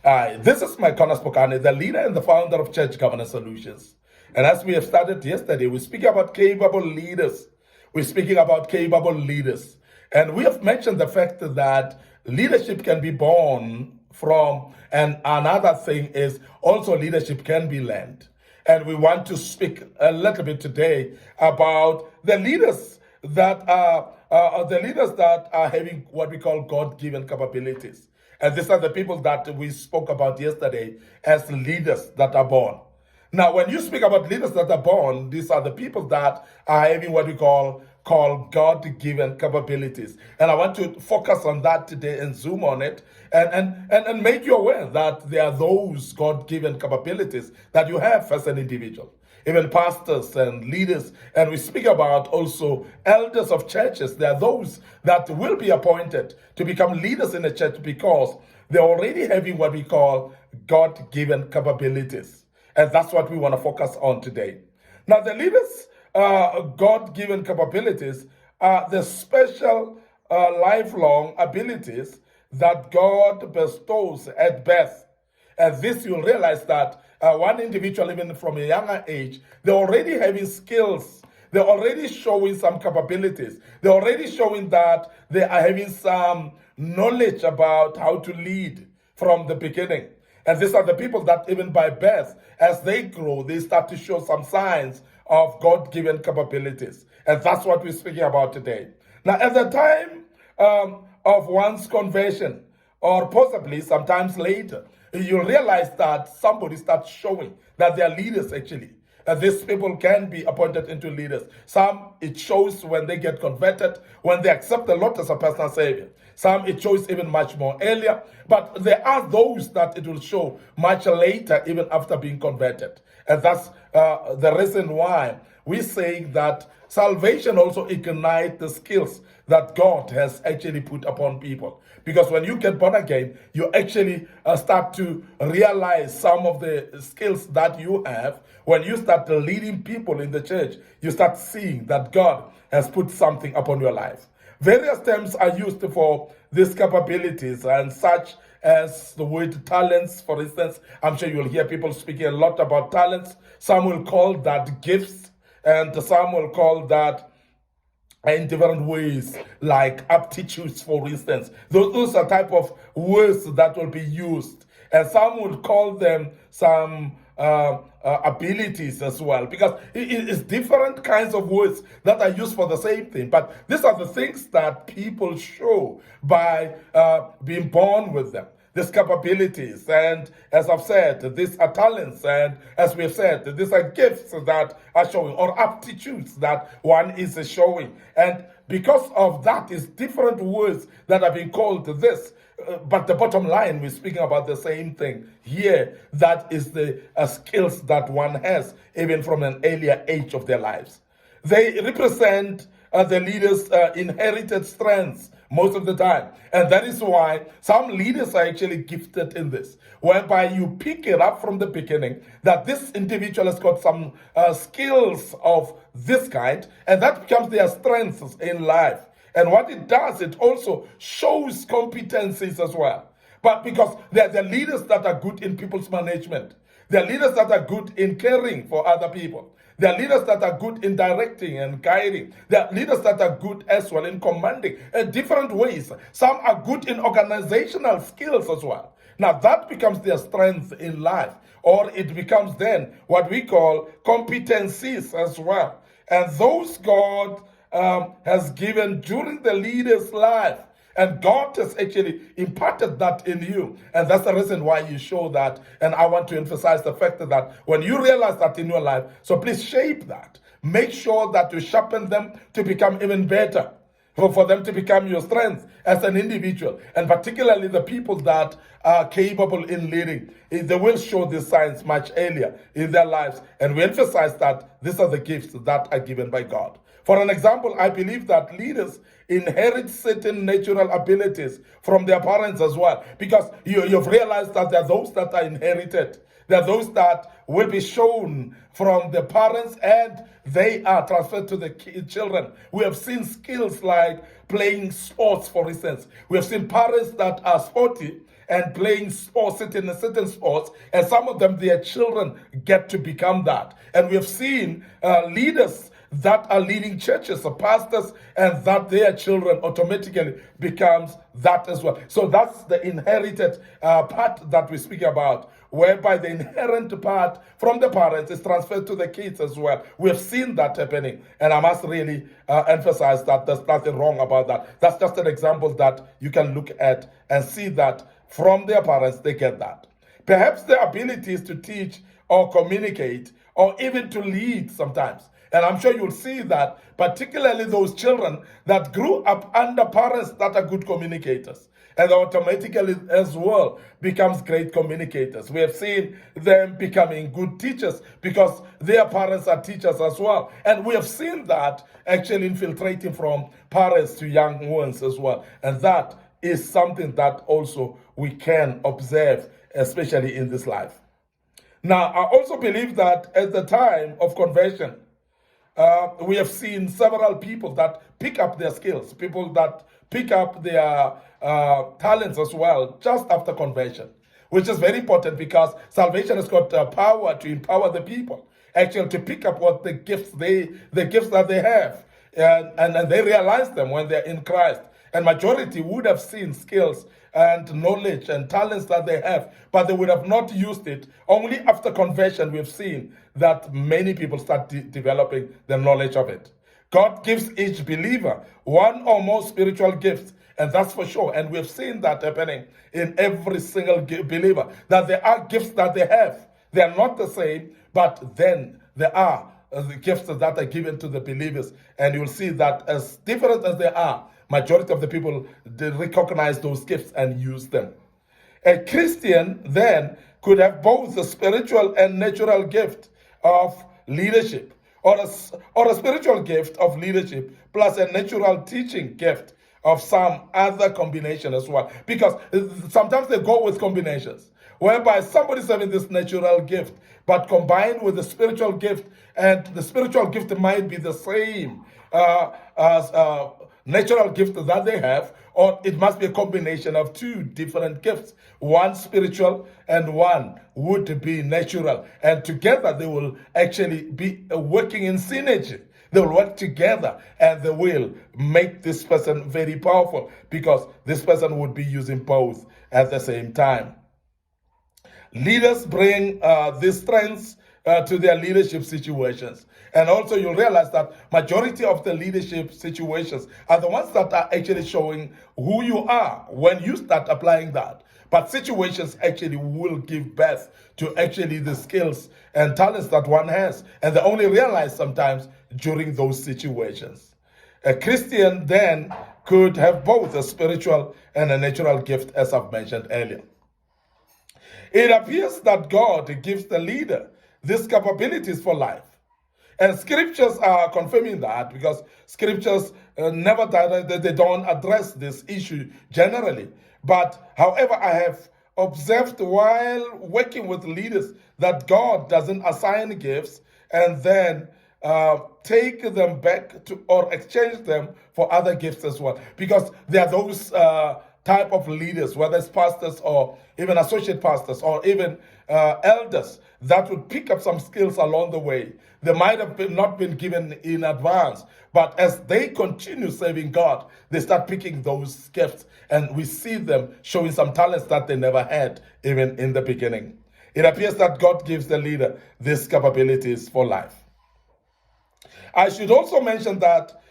This is Micornus, Phokane, the leader and the founder of Church Governance Solutions. And as we have started yesterday, we speak about capable leaders. We're speaking about capable leaders. And we have mentioned the fact that leadership can be born from, and another thing is also leadership can be learned. And we want to speak a little bit today about the leaders that are having what we call God-given capabilities. And these are the people that we spoke about yesterday as leaders that are born. Now, when you speak about leaders that are born, these are the people that are having what we call God-given capabilities. And I want to focus on that today and zoom on it and make you aware that there are those God-given capabilities that you have as an individual. Even pastors and leaders, and we speak about also elders of churches. There are those that will be appointed to become leaders in the church because they're already having what we call God-given capabilities. And that's what we want to focus on today. Now, the leaders' God-given capabilities are the special lifelong abilities that God bestows at birth. And this, you'll realize that one individual, even from a younger age, they're already having skills. They're already showing some capabilities. They're already showing that they are having some knowledge about how to lead from the beginning. And these are the people that even by birth, as they grow, they start to show some signs of God-given capabilities. And that's what we're speaking about today. Now, at the time of one's conversion, or possibly sometimes later, you realize that somebody starts showing that they are leaders actually. These people can be appointed into leaders. Some, it shows when they get converted, when they accept the Lord as a personal Savior. Some, it shows even much more earlier. But there are those that it will show much later, even after being converted. And that's the reason why we say that salvation also ignites the skills that God has actually put upon people. Because when you get born again, you actually start to realize some of the skills that you have. When you start leading people in the church, you start seeing that God has put something upon your life. Various terms are used for these capabilities, and such as the word talents, for instance. I'm sure you'll hear people speaking a lot about talents. Some will call that gifts, and some will call that in different ways, like aptitudes, for instance. Those are type of words that will be used. And some would call them some abilities as well, because it's different kinds of words that are used for the same thing. But these are the things that people show by being born with them, these capabilities. And as I've said, these are talents, and as we've said, these are gifts that are showing, or aptitudes that one is showing. And because of that, is different words that are being called this. But the bottom line, we're speaking about the same thing here. That is the skills that one has, even from an earlier age of their lives. They represent the leaders' inherited strengths most of the time. And that is why some leaders are actually gifted in this, whereby you pick it up from the beginning that this individual has got some skills of this kind, and that becomes their strengths in life. And what it does, it also shows competencies as well. But because they're the leaders that are good in people's management, they're leaders that are good in caring for other people. There are leaders that are good in directing and guiding. There are leaders that are good as well in commanding in different ways. Some are good in organizational skills as well. Now that becomes their strength in life, or it becomes then what we call competencies as well. And those God has given during the leader's life. And God has actually imparted that in you. And that's the reason why you show that. And I want to emphasize the fact that when you realize that in your life, so please shape that. Make sure that you sharpen them to become even better, for them to become your strength as an individual. And particularly the people that are capable in leading, they will show these signs much earlier in their lives. And we emphasize that these are the gifts that are given by God. For an example, I believe that leaders inherit certain natural abilities from their parents as well, because you've realized that there are those that are inherited. There are those that will be shown from the parents, and they are transferred to the children. We have seen skills like playing sports, for instance. We have seen parents that are sporty, and playing sports, certain sports, and some of them, their children get to become that. And we have seen leaders that are leading churches, or pastors, and that their children automatically becomes that as well. So that's the inherited part that we speak about, whereby the inherent part from the parents is transferred to the kids as well. We have seen that happening, and I must really emphasize that there's nothing wrong about that. That's just an example that you can look at and see that from their parents they get that. Perhaps the abilities to teach or communicate or even to lead sometimes. And I'm sure you'll see that, particularly those children that grew up under parents that are good communicators, and automatically as well becomes great communicators. We have seen them becoming good teachers because their parents are teachers as well. And we have seen that actually infiltrating from parents to young ones as well. And that is something that also we can observe, especially in this life. Now, I also believe that at the time of conversion, we have seen several people that pick up their skills, people that pick up their talents as well just after conversion, which is very important because salvation has got power to empower the people, actually to pick up what the gifts that they have, and they realize them when they're in Christ. And majority would have seen skills and knowledge and talents that they have, but they would have not used it. Only after conversion we've seen that many people start developing the knowledge of it. God gives each believer one or more spiritual gifts, and that's for sure. And we've seen that happening in every single believer, that there are gifts that they have. They are not the same, but then there are the gifts that are given to the believers. And you'll see that as different as they are, majority of the people, they recognize those gifts and use them. A Christian then could have both the spiritual and natural gift of leadership, or a spiritual gift of leadership plus a natural teaching gift of some other combination as well. Because sometimes they go with combinations, whereby somebody's having this natural gift, but combined with the spiritual gift, and the spiritual gift might be the same as natural gift that they have, or it must be a combination of two different gifts, one spiritual and one would be natural, and together they will actually be working in synergy. They will work together and they will make this person very powerful, because this person would be using both at the same time. Leaders bring these strengths to their leadership situations. And also you'll realize that majority of the leadership situations are the ones that are actually showing who you are when you start applying that. But situations actually will give birth to actually the skills and talents that one has. And they only realize sometimes during those situations. A Christian then could have both a spiritual and a natural gift, as I've mentioned earlier. It appears that God gives the leader these capabilities for life. And scriptures are confirming that, because scriptures never they don't address this issue generally. But however, I have observed while working with leaders that God doesn't assign gifts and then take them back to or exchange them for other gifts as well. Because there are those type of leaders, whether it's pastors or even associate pastors or even elders, that would pick up some skills along the way. They might have not been given in advance, but as they continue serving God, they start picking those gifts, and we see them showing some talents that they never had even in the beginning. It appears that God gives the leader these capabilities for life. I should also mention that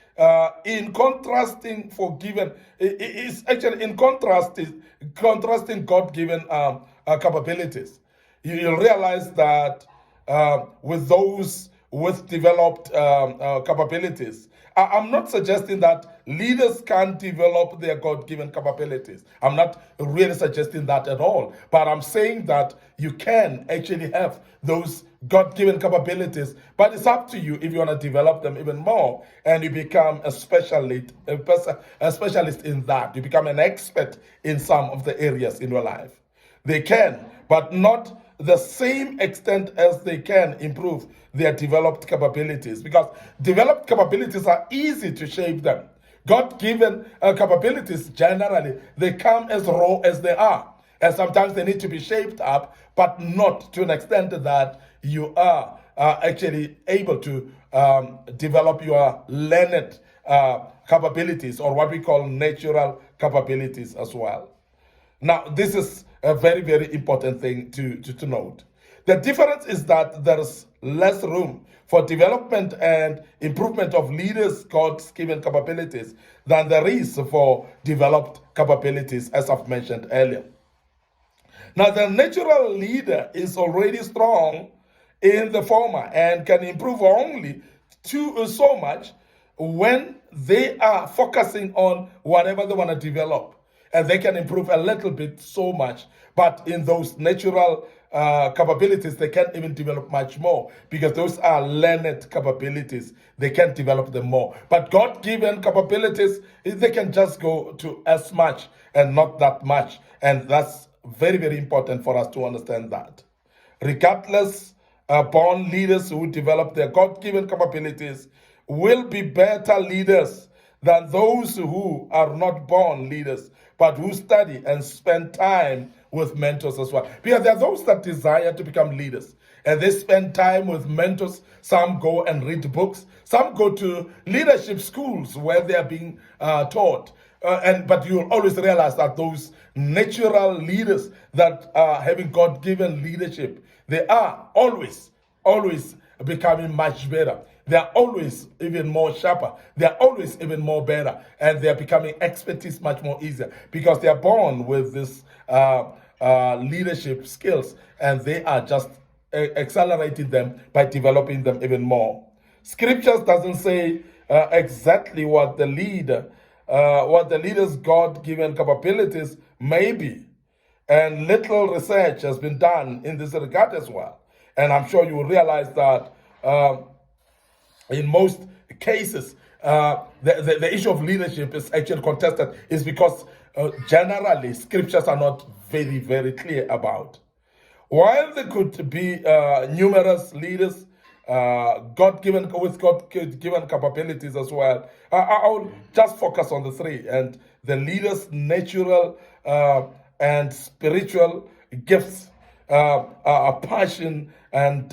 in contrasting it's actually in contrasting God-given capabilities. You'll realize that with those with developed capabilities, I'm not suggesting that leaders can't develop their God-given capabilities. I'm not really suggesting that at all. But I'm saying that you can actually have those God-given capabilities, but it's up to you if you want to develop them even more, and you become a specialist in that. You become an expert in some of the areas in your life. They can, but not the same extent as they can improve their developed capabilities, because developed capabilities are easy to shape them. God-given capabilities, generally, they come as raw as they are. And sometimes they need to be shaped up, but not to an extent that you are actually able to develop your learned capabilities, or what we call natural capabilities as well. Now, this is a very, very important thing to note. The difference is that there's less room for development and improvement of leaders' God's given capabilities than there is for developed capabilities, as I've mentioned earlier. Now, the natural leader is already strong in the former and can improve only so much when they are focusing on whatever they want to develop. And they can improve a little bit so much, but in those natural capabilities, they can't even develop much more, because those are learned capabilities. They can't develop them more. But God-given capabilities, they can just go to as much and not that much. And that's very, very important for us to understand that. Regardless, born leaders who develop their God-given capabilities will be better leaders than those who are not born leaders, but who study and spend time with mentors as well. Because there are those that desire to become leaders, and they spend time with mentors. Some go and read books. Some go to leadership schools where they are being taught. But you'll always realize that those natural leaders that are having God-given leadership, they are always becoming much better. They are always even more sharper. They are always even more better. And they are becoming expertise much more easier, because they are born with this leadership skills, and they are just accelerating them by developing them even more. Scriptures doesn't say exactly what the leader's God-given capabilities may be. And little research has been done in this regard as well. And I'm sure you will realize that in most cases, the issue of leadership is actually contested, is because generally scriptures are not very, very clear about. While there could be numerous leaders God-given capabilities as well, I'll just focus on the three, and the leaders' natural and spiritual gifts, passion and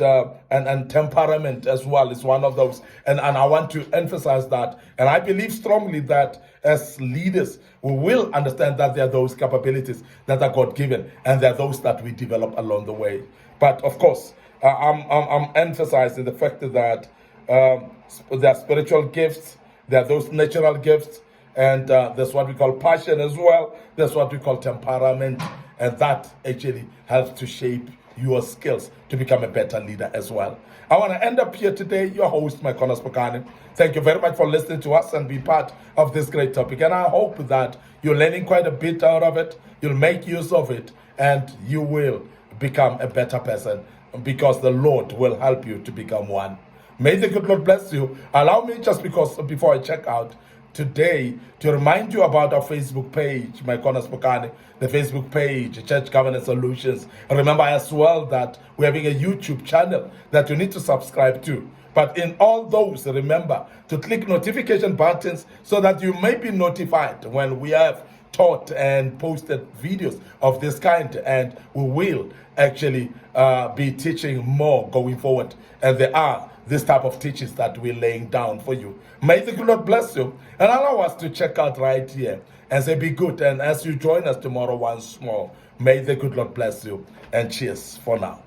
temperament as well is one of those. And I want to emphasize that. And I believe strongly that as leaders, we will understand that there are those capabilities that are God-given, and there are those that we develop along the way. But of course, I'm emphasizing the fact that there are spiritual gifts, there are those natural gifts, and there's what we call passion as well. There's what we call temperament, and that actually helps to shape your skills to become a better leader as well. I want to end up here today, your host, Micornus Phokane. Thank you very much for listening to us and be part of this great topic. And I hope that you're learning quite a bit out of it, you'll make use of it, and you will become a better person, because the Lord will help you to become one. May the good Lord bless you. Allow me, just because before I check out today, to remind you about our Facebook page, Micornus Phokane, the Facebook page, Church Governance Solutions. And remember as well that we're having a YouTube channel that you need to subscribe to. But in all those, remember to click notification buttons so that you may be notified when we have taught and posted videos of this kind, and we will actually be teaching more going forward. And there are this type of teachings that we're laying down for you. May the good Lord bless you, and allow us to check out right here and say be good. And as you join us tomorrow once more, may the good Lord bless you, and cheers for now.